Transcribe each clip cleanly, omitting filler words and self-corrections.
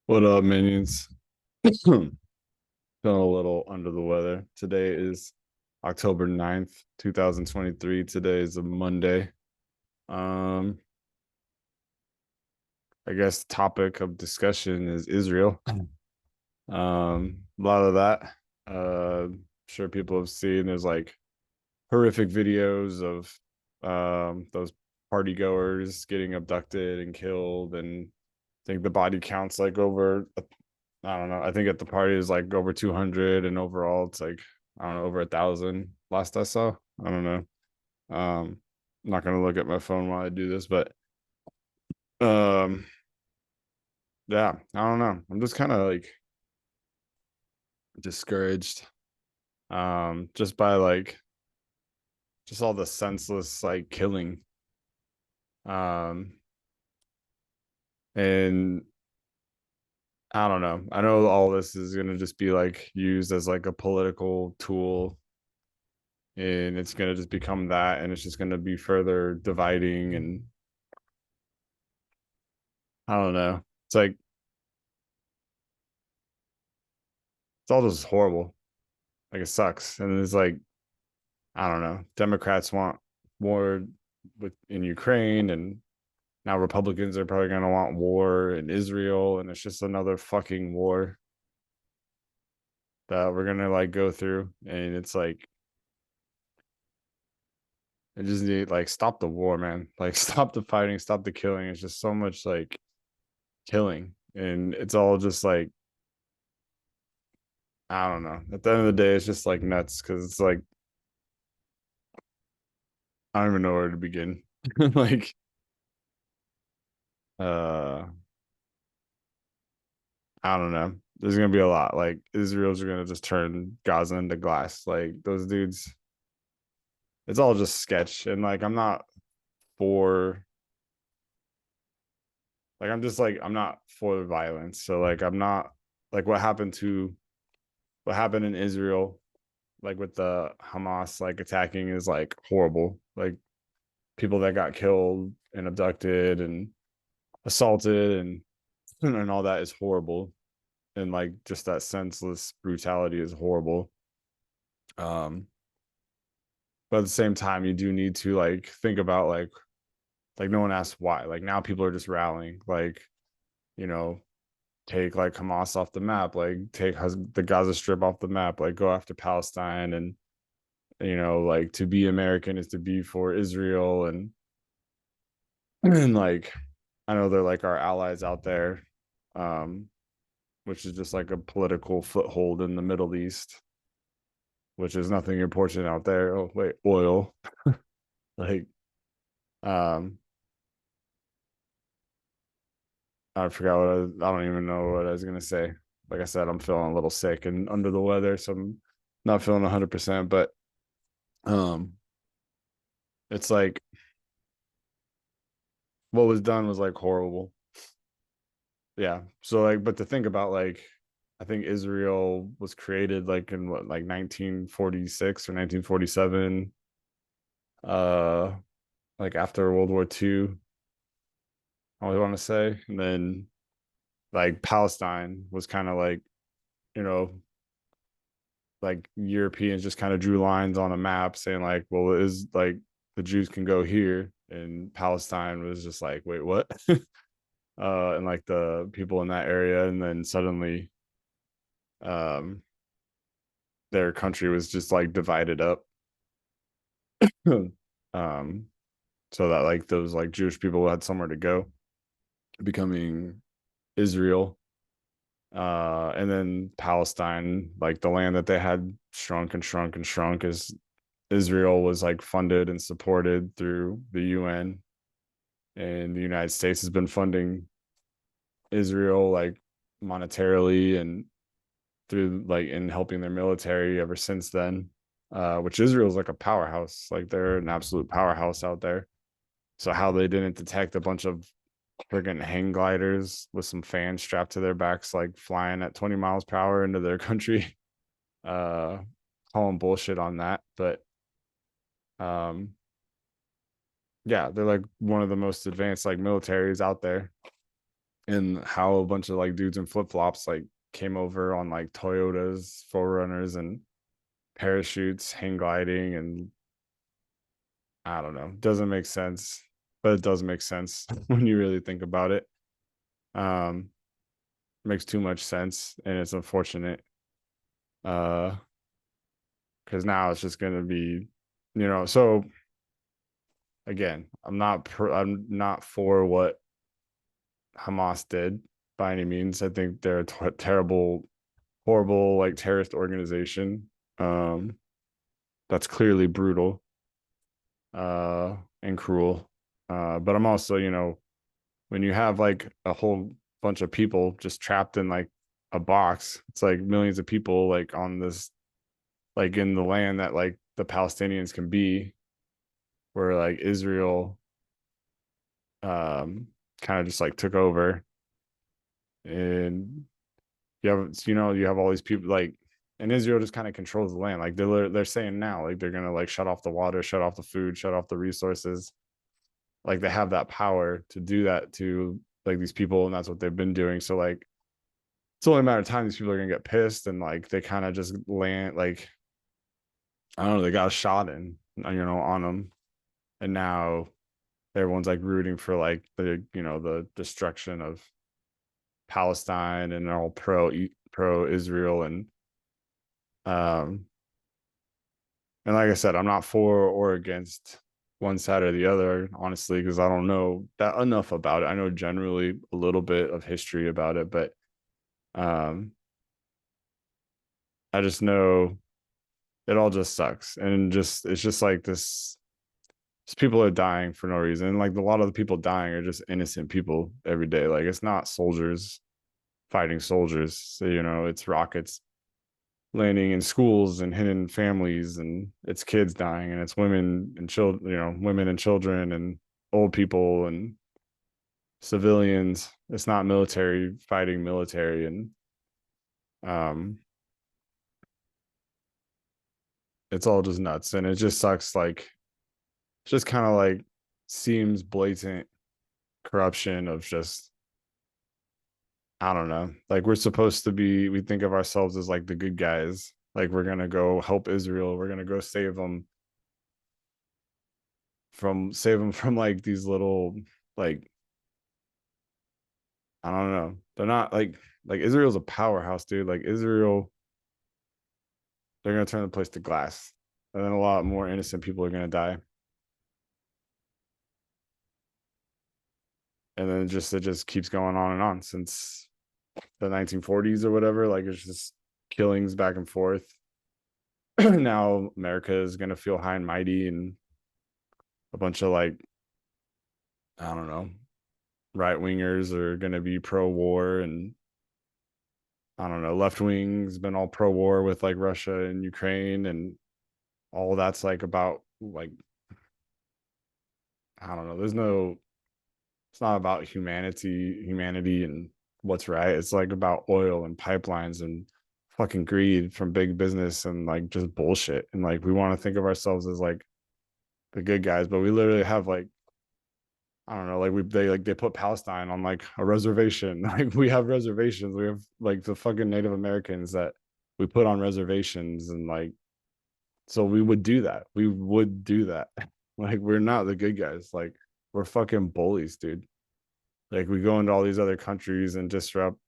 What up, minions? Feeling a little under the weather. Today is October 9th, 2023. Today is a Monday. Um, I guess topic of discussion is Israel. A lot of that. I'm sure people have seen there's like horrific videos of those party goers getting abducted and killed, and I think the body counts like over I don't know. I think at the party is like over 200, and overall it's like I don't know, over 1,000 last I saw. I don't know. I'm not gonna look at my phone while I do this, but um yeah, I don't know. I'm just kind of like discouraged just by like just all the senseless like killing. Um and I don't know. I know all this is gonna just be like used as like a political tool, and it's going to just become that, and it's just going to be further dividing. And I don't know, it's like it's all just horrible. Like it sucks, and it's like I don't know, Democrats want war in Ukraine, and now Republicans are probably going to want war in Israel, and it's just another fucking war that we're going to like go through. And it's like I just need like stop the war, man. Like stop the fighting, stop the killing. It's just so much like killing, and it's all just like I don't know. At the end of the day, it's just like nuts because it's like I don't even know where to begin. like, uh, I don't know. There's gonna be a lot. Like Israel's gonna just turn Gaza into glass. Like those dudes, it's all just sketch. And like I'm not for like I'm just like I'm not for the violence. So like I'm not like what happened in Israel, like with the Hamas like attacking is like horrible. Like people that got killed and abducted and assaulted and all that is horrible, and like just that senseless brutality is horrible. But at the same time you do need to like think about like no one asks why. Like now people are just rallying, like, you know, take like Hamas off the map, like take the Gaza Strip off the map, like go after Palestine. And like to be American is to be for Israel. And like I know they're like our allies out there, um which is just like a political foothold in the Middle East, which is nothing important out there. Oh wait, oil. Like, um, I forgot I don't even know what I was gonna say. Like I said, I'm feeling a little sick and under the weather, so I'm not feeling 100%. But um, it's like what was done was like horrible. Yeah. So like, but to think about like, I think Israel was created like in what like 1946 or 1947, uh, like after World War II. I want to say, and then like Palestine was kind of like, you know, like Europeans just kind of drew lines on a map saying like, well, it is like the Jews can go here, and Palestine was just like, wait, what? And like the people in that area, and then suddenly, um, their country was just like divided up, um, so that like those like Jewish people had somewhere to go, becoming Israel. And then Palestine, like the land that they had shrunk and shrunk and shrunk as Israel was like funded and supported through the UN, and the United States has been funding Israel like monetarily and through like in helping their military ever since then. Which Israel is like a powerhouse, like they're an absolute powerhouse out there. So how they didn't detect a bunch of friggin' hang gliders with some fans strapped to their backs, like flying at 20 miles per hour into their country, uh, calling bullshit on that. But um, yeah, they're like one of the most advanced like militaries out there. and how a bunch of like dudes in flip flops like came over on like Toyotas, Forerunners, and parachutes, hang gliding, and I don't know, doesn't make sense, but it does make sense when you really think about it. Um, Makes too much sense, and it's unfortunate. Uh, because now it's just gonna be, So again, I'm not for what Hamas did by any means. I think they're a terrible, horrible, like terrorist organization. Um, that's clearly brutal, and cruel. But I'm also, when you have like a whole bunch of people just trapped in like a box, it's like millions of people like on this, like in the land that like the Palestinians can be, where like Israel um kind of just like took over, and you have all these people like, and Israel just kind of controls the land. Like they're saying now, like they're gonna like shut off the water, shut off the food, shut off the resources. Like they have that power to do that to like these people, and that's what they've been doing. So like it's only a matter of time these people are gonna get pissed, and like they kind of just land like, I don't know, they got a shot in, on them, and now everyone's like rooting for like the destruction of Palestine, and they're all pro Israel, um and like I said, I'm not for or against one side or the other, honestly, because I don't know that enough about it. I know generally a little bit of history about it, but um I just know it all just sucks, and just it's just like this. Just people are dying for no reason. And like a lot of the people dying are just innocent people every day. Like it's not soldiers fighting soldiers. So, it's rockets landing in schools and hitting families, and it's kids dying, and it's women and children, women and children and old people and civilians. It's not military fighting military, and um it's all just nuts, and it just sucks. Like it's just kind of like seems blatant corruption of just, I don't know. Like we're supposed to be, we think of ourselves as like the good guys. Like we're gonna go help Israel. We're gonna go save them from like these little, like, I don't know. They're not like Israel's a powerhouse, dude. Like Israel, they're gonna turn the place to glass, and then a lot more innocent people are gonna die. And then it just keeps going on and on since the 1940s or whatever. Like it's just killings back and forth. Now America is gonna feel high and mighty, and a bunch of like, I don't know, right wingers are gonna be pro war, and I don't know, left wing's been all pro war with like Russia and Ukraine, and all that's like about like, I don't know. It's not about humanity and what's right. It's like about oil and pipelines and fucking greed from big business, and like just bullshit. And like we want to think of ourselves as like the good guys, but we literally have like, I don't know, like they put Palestine on like a reservation. Like we have reservations. We have like the fucking Native Americans that we put on reservations, and like, so we would do that. We would do that. Like we're not the good guys. Like we're fucking bullies, dude. Like we go into all these other countries and disrupt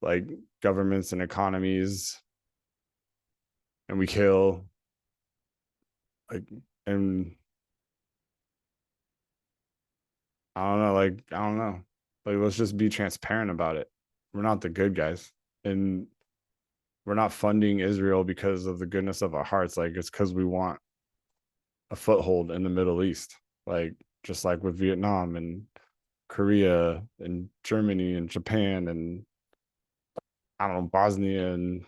like governments and economies, and we kill, like, and I don't know. Like let's just be transparent about it. We're not the good guys. And we're not funding Israel because of the goodness of our hearts. Like it's because we want a foothold in the Middle East. Like just like with Vietnam and Korea and Germany and Japan and, I don't know, Bosnia and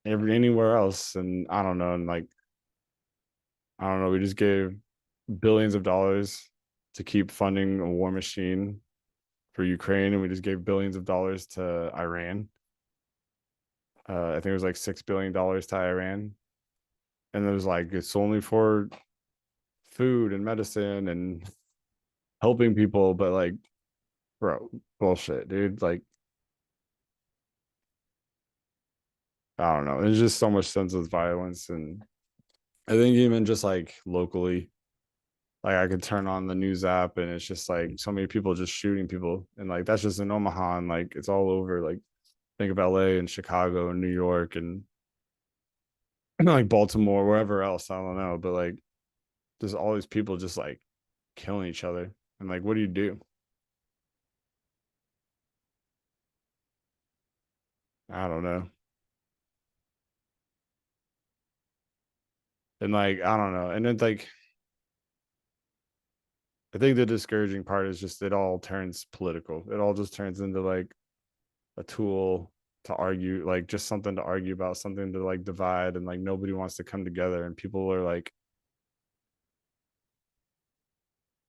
anywhere else. And I don't know. And like, I don't know, we just gave billions of dollars to keep funding a war machine for Ukraine, and we just gave billions of dollars to Iran. I think it was like $6 billion to Iran, and it was like it's only for food and medicine and helping people, but like bro, bullshit, dude. Like, I don't know. There's just so much senseless violence. And I think even just like locally, like I could turn on the news app and it's just like so many people just shooting people. And like that's just in Omaha and like it's all over. Like think of LA and Chicago and New York and like Baltimore, wherever else. I don't know. But like there's all these people just like killing each other. And like, what do you do? I don't know. And like, I don't know. And then like I think the discouraging part is just it all turns political. It all just turns into like a tool to argue, like just something to argue about, something to like divide, and like nobody wants to come together. And people are like,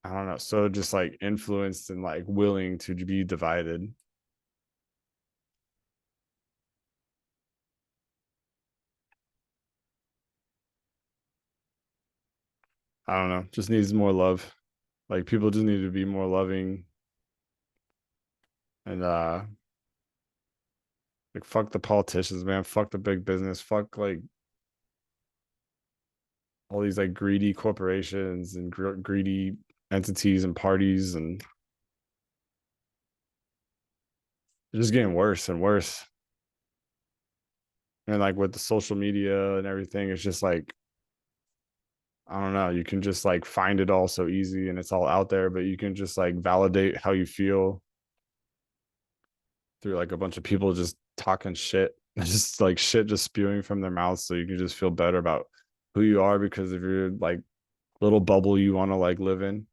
I don't know, so just like influenced and like willing to be divided. I don't know, just needs more love. Like people just need to be more loving and like fuck the politicians, man. Fuck the big business. Fuck like all these like greedy corporations and greedy entities and parties, and it's just getting worse and worse. And like with the social media and everything, it's just like I don't know, you can just like find it all so easy and it's all out there, but you can just like validate how you feel through like a bunch of people just talking shit, just like shit just spewing from their mouths so you can just feel better about who you are because of your like little bubble you want to like live in.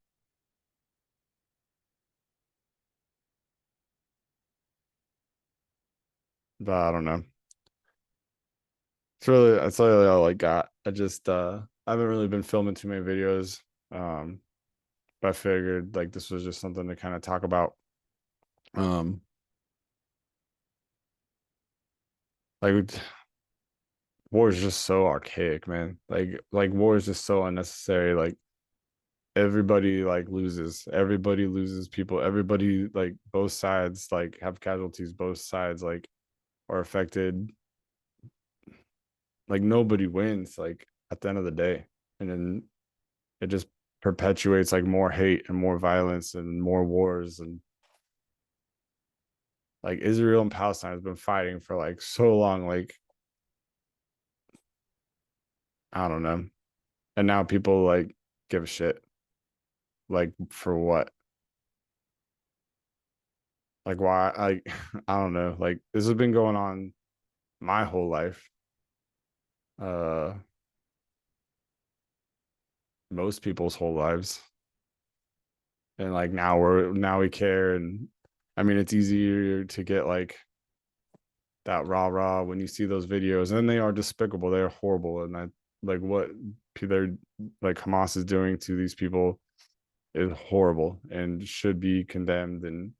But I don't know. That's really all I got. I haven't really been filming too many videos. Um but I figured like this was just something to kind of talk about. Um like war is just so archaic, man. Like war is just so unnecessary. Like everybody like loses. Everybody loses people. Everybody like both sides like have casualties. Both sides like are affected. Like nobody wins like at the end of the day. And then it just perpetuates like more hate and more violence and more wars, and like Israel and Palestine has been fighting for like so long, like I don't know. And now people like give a shit. Like for what? Like why? Like I don't know. Like this has been going on my whole life. Uh, most people's whole lives, and like now we care, and I mean it's easier to get like that rah rah when you see those videos, and they are despicable. They are horrible, and I like what they're like Hamas is doing to these people is horrible and should be condemned. And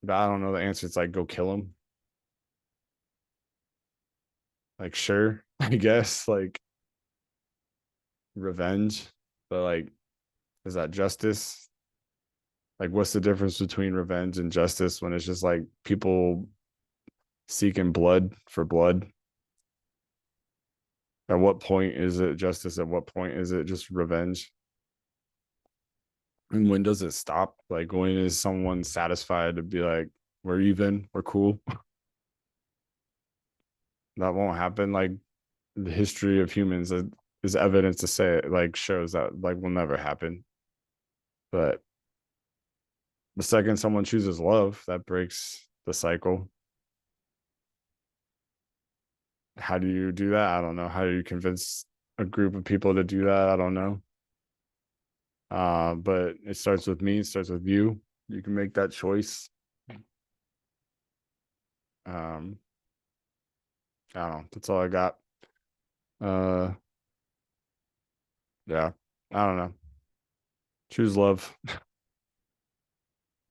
but I don't know the answer. It's like go kill them. Like sure, I guess like revenge, but like is that justice? Like what's the difference between revenge and justice when it's just like people seeking blood for blood? At what point is it justice? At what point is it just revenge? And when does it stop? Like when is someone satisfied to be like, we're even, we're cool? That won't happen. Like the history of humans is evidence to say it, like shows that like will never happen. But the second someone chooses love, that breaks the cycle. How do you do that? I don't know. How do you convince a group of people to do that? I don't know. But it starts with me, it starts with you. You can make that choice. Um, I don't know. That's all I got. Uh, yeah. I don't know. Choose love.